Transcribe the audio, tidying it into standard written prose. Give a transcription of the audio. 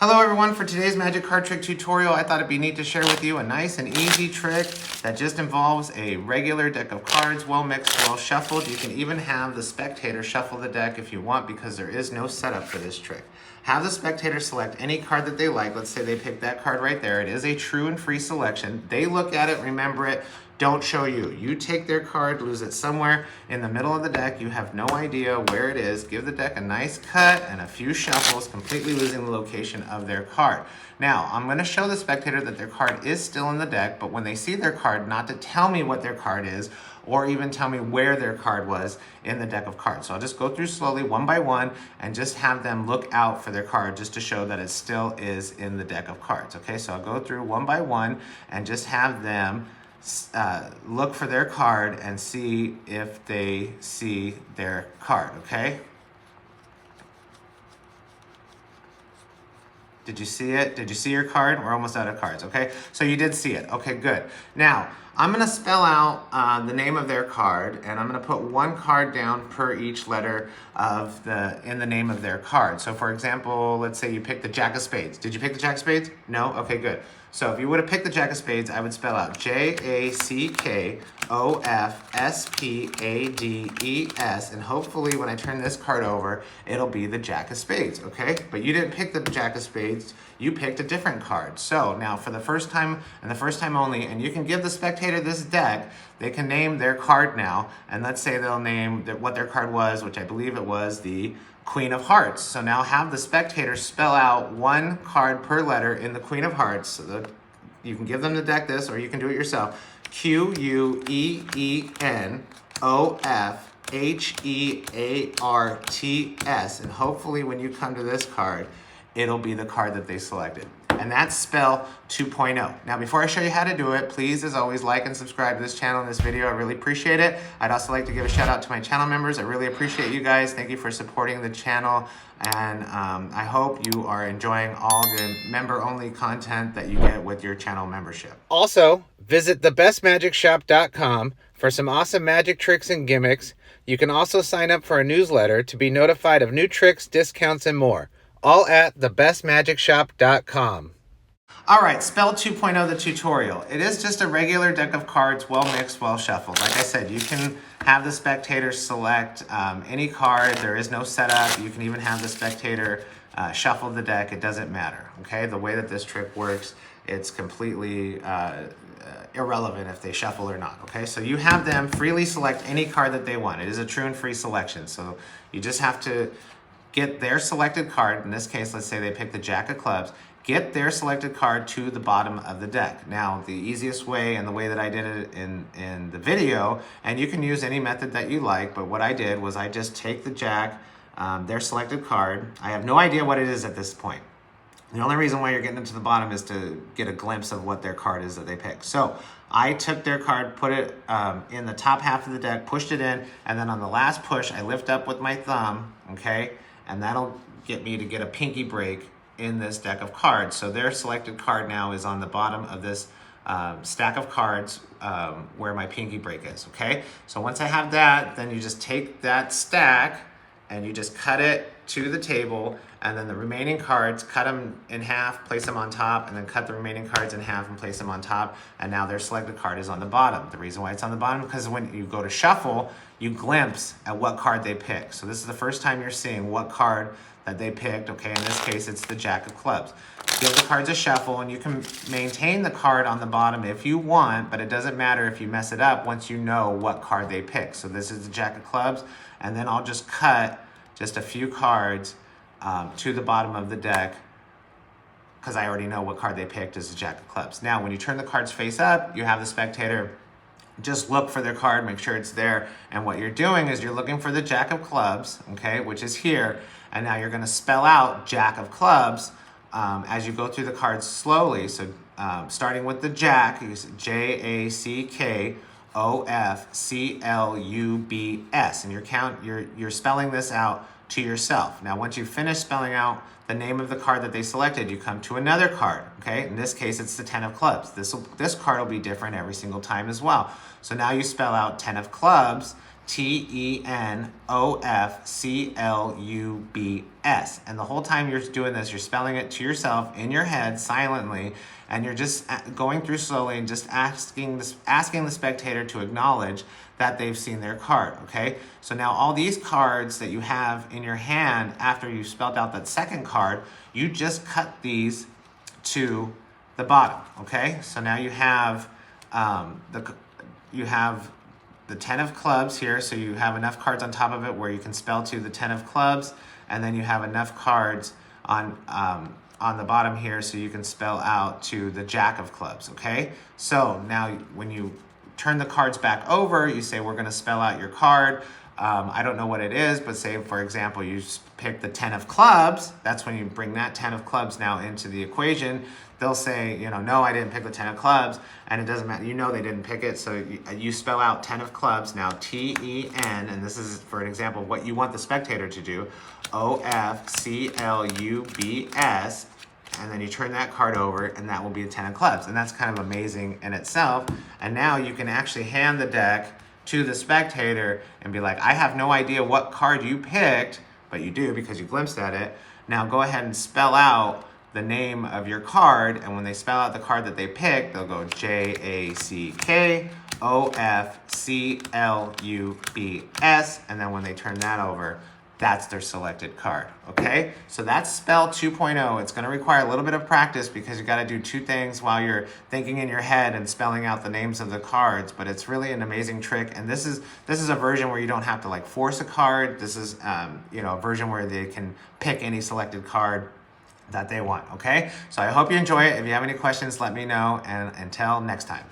Hello everyone, for today's magic card trick tutorial, I thought it'd be neat to share with you a nice and easy trick that just involves a regular deck of cards, well mixed, well shuffled. You can even have the spectator shuffle the deck if you want, because there is no setup for this trick. Have the spectator select any card that they like. Let's say they pick that card right there. It is a true and free selection. They look at it, remember it, don't show you. You take their card, lose it somewhere in the middle of the deck. You have no idea where it is. Give the deck a nice cut and a few shuffles, completely losing the location of their card. Now, I'm going to show the spectator that their card is still in the deck, but when they see their card, not to tell me what their card is, or even tell me where their card was in the deck of cards. So I'll just go through slowly one by one and just have them look out for their card just to show that it still is in the deck of cards. Okay, so I'll go through one by one and just have them look for their card and see if they see their card, okay? Did you see it? Did you see your card? We're almost out of cards, okay? So you did see it. Okay, good. Now, I'm going to spell out the name of their card, and I'm going to put one card down per each letter of in the name of their card. So for example, let's say you picked the Jack of Spades. Did you pick the Jack of Spades? No? Okay, good. So if you would have picked the Jack of Spades, I would spell out Jackofspades, and hopefully when I turn this card over, it'll be the Jack of Spades, okay? But you didn't pick the Jack of Spades, you picked a different card. So now for the first time, and the first time only, and you can give the spectator this deck, they can name their card now, and let's say they'll name what their card was, which I believe it was the Queen of Hearts. So now have the spectator spell out one card per letter in the Queen of Hearts. So you can give them the deck this, or you can do it yourself. Queenofhearts, and hopefully when you come to this card, it'll be the card that they selected. And that's spell 2.0. Now, before I show you how to do it, please, as always, like and subscribe to this channel and this video. I really appreciate it. I'd also like to give a shout out to my channel members. I really appreciate you guys. Thank you for supporting the channel. And I hope you are enjoying all the member-only content that you get with your channel membership. Also, visit thebestmagicshop.com for some awesome magic tricks and gimmicks. You can also sign up for a newsletter to be notified of new tricks, discounts, and more. All at thebestmagicshop.com. All right, spell 2.0, the tutorial. It is just a regular deck of cards, well mixed, well shuffled. Like I said, you can have the spectator select any card. There is no setup. You can even have the spectator shuffle the deck. It doesn't matter, okay? The way that this trick works, it's completely irrelevant if they shuffle or not, okay? So you have them freely select any card that they want. It is a true and free selection, so you just have to get their selected card. In this case, let's say they pick the Jack of Clubs. Get their selected card to the bottom of the deck. Now, the easiest way, and the way that I did it in the video, and you can use any method that you like, but what I did was I just take the Jack, their selected card. I have no idea what it is at this point. The only reason why you're getting it to the bottom is to get a glimpse of what their card is that they pick. So I took their card, put it in the top half of the deck, pushed it in, and then on the last push, I lift up with my thumb, okay? And that'll get me to get a pinky break in this deck of cards. So their selected card now is on the bottom of this stack of cards where my pinky break is, okay? So once I have that, then you just take that stack and you just cut it to the table, and then the remaining cards, cut them in half, place them on top, and then cut the remaining cards in half and place them on top, and now their selected card is on the bottom. The reason why it's on the bottom, because when you go to shuffle, you glimpse at what card they pick. So this is the first time you're seeing what card that they picked. Okay, in this case, it's the Jack of Clubs. Give the cards a shuffle, and you can maintain the card on the bottom if you want, but it doesn't matter if you mess it up once you know what card they pick. So this is the Jack of Clubs, and then I'll just cut just a few cards to the bottom of the deck, because I already know what card they picked is the Jack of Clubs. Now, when you turn the cards face up, you have the spectator just look for their card, make sure it's there, and what you're doing is you're looking for the Jack of Clubs, okay, which is here, and now you're going to spell out Jack of Clubs as you go through the cards slowly. So starting with the Jack, you use Jackofclubs, and you're spelling this out to yourself. Now, once you finish spelling out the name of the card that they selected, you come to another card, okay? In this case, it's the 10 of clubs. This card will be different every single time as well. So now you spell out 10 of clubs Tenofclubs. And the whole time you're doing this, you're spelling it to yourself in your head silently, and you're just going through slowly and just asking the spectator to acknowledge that they've seen their card, okay? So now all these cards that you have in your hand after you've spelled out that second card, you just cut these to the bottom, okay? So now you have the 10 of clubs here, so you have enough cards on top of it where you can spell to the 10 of clubs, and then you have enough cards on the bottom here so you can spell out to the jack of clubs, okay? So now when you turn the cards back over, you say, we're gonna spell out your card. I don't know what it is, but say, for example, you pick the 10 of clubs. That's when you bring that 10 of clubs now into the equation. They'll say, no, I didn't pick the 10 of clubs, and it doesn't matter. They didn't pick it, so you spell out 10 of clubs, now T-E-N, and this is for an example of what you want the spectator to do, O-F-C-L-U-B-S, and then you turn that card over, and that will be a 10 of clubs. And that's kind of amazing in itself. And now you can actually hand the deck to the spectator and be like, I have no idea what card you picked, but you do because you glimpsed at it. Now go ahead and spell out the name of your card, and when they spell out the card that they picked, they'll go J-A-C-K-O-F-C-L-U-B-S, and then when they turn that over, that's their selected card, okay? So that's spell 2.0. It's gonna require a little bit of practice because you gotta do two things while you're thinking in your head and spelling out the names of the cards, but it's really an amazing trick. And this is a version where you don't have to like force a card. This is a version where they can pick any selected card that they want, okay? So I hope you enjoy it. If you have any questions, let me know, and until next time.